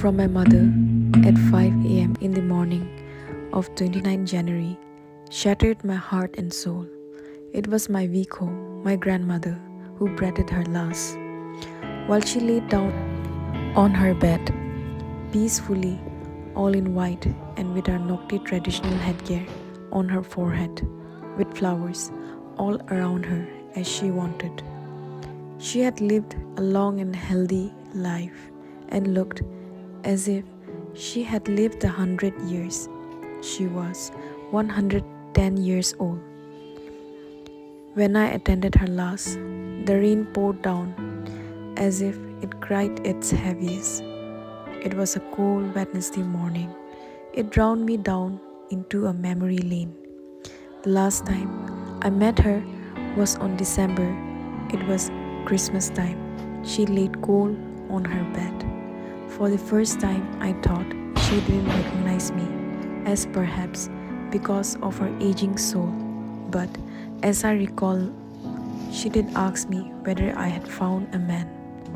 from my mother at 5 a.m. in the morning of 29 January shattered my heart and soul. It was my Viko, my grandmother, who breathed her last. While she lay down on her bed, peacefully, all in white and with her Nokti traditional headgear on her forehead, with flowers all around her as she wanted. She had lived a long and healthy life and looked as if she had lived 100 years. She was 110 years old. When I attended her last, the rain poured down as if it cried its heaviest. It was a cold Wednesday morning. It drowned me down into a memory lane. The last time I met her was on December. It was Christmas time. She laid cold on her bed. For the first time, I thought she didn't recognize me, as perhaps because of her aging soul. But as I recall, she did ask me whether I had found a man,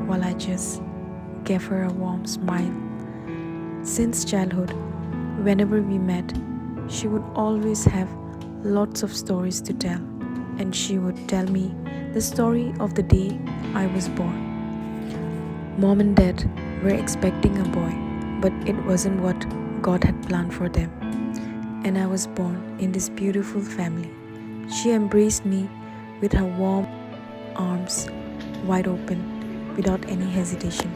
while I just gave her a warm smile. Since childhood, whenever we met, she would always have lots of stories to tell, and she would tell me the story of the day I was born. Mom and Dad were expecting a boy, but it wasn't what God had planned for them, and I was born in this beautiful family. She embraced me with her warm arms wide open without any hesitation.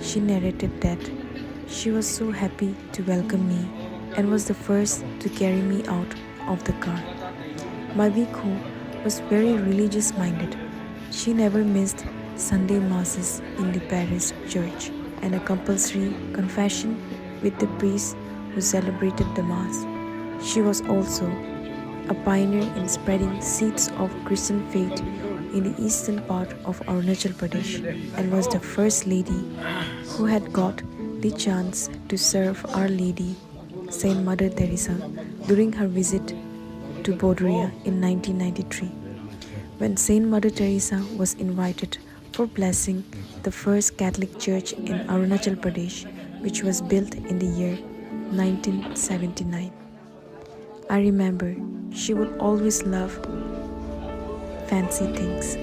She narrated that she was so happy to welcome me and was the first to carry me out of the car. My Viko was very religious minded. She never missed Sunday masses in the parish church and a compulsory confession with the priest who celebrated the mass. She was also a pioneer in spreading seeds of Christian faith in the eastern part of Arunachal Pradesh and was the first lady who had got the chance to serve Our Lady, Saint Mother Teresa, during her visit to Bodhgaya in 1993, when Saint Mother Teresa was invited for blessing the first Catholic church in Arunachal Pradesh, which was built in the year 1979. I remember she would always love fancy things,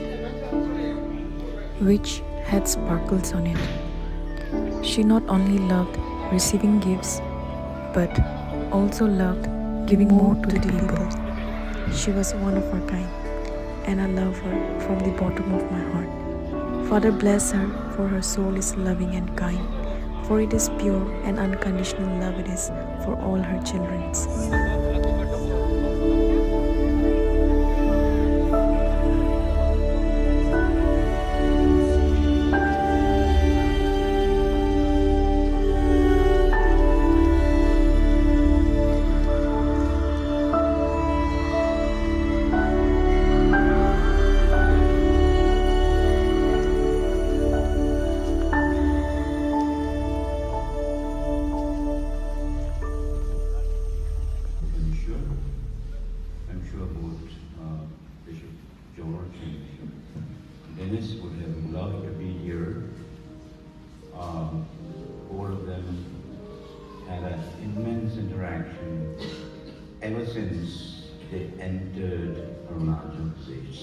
which had sparkles on it. She not only loved receiving gifts, but also loved giving more to the people. She was one of her kind, and I love her from the bottom of my heart. Father bless her, for her soul is loving and kind, for it is pure and unconditional love it is for all her children. I'm sure both Bishop George and Dennis would have loved to be here. All of them had an immense interaction ever since they entered Arunachal Pradesh.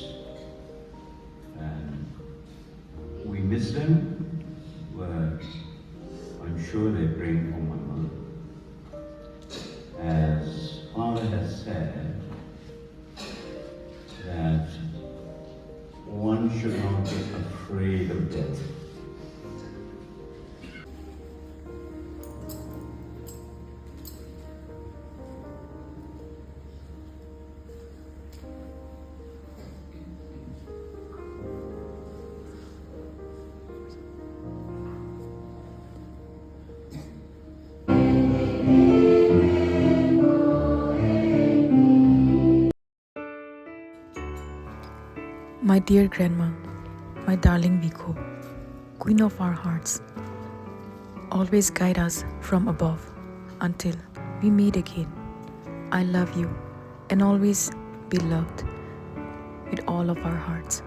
And we miss them, but I'm sure they're praying for my mother. As Father has said, that one should not be afraid of death. My dear grandma, my darling Viko, Queen of our hearts, always guide us from above until we meet again. I love you and always be loved with all of our hearts.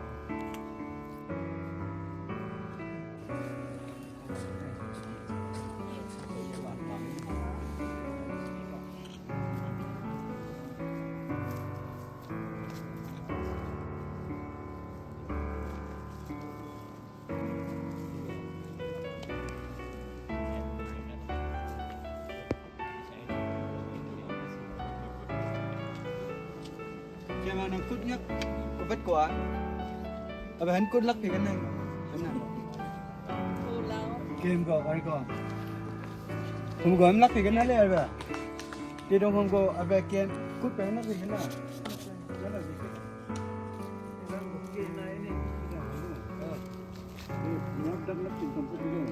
Kaya mga nang kut ngak, kabat ko ah. Aba han kut lak thì cái này. Kim ko, kari ko. Không có em lắc thì cái này là vậy. Đi đông không có, aba kim kut cái lắc thì cái nào. Cái nào gì? Cái này này. Nó đâm lắc trên không có gì đâu.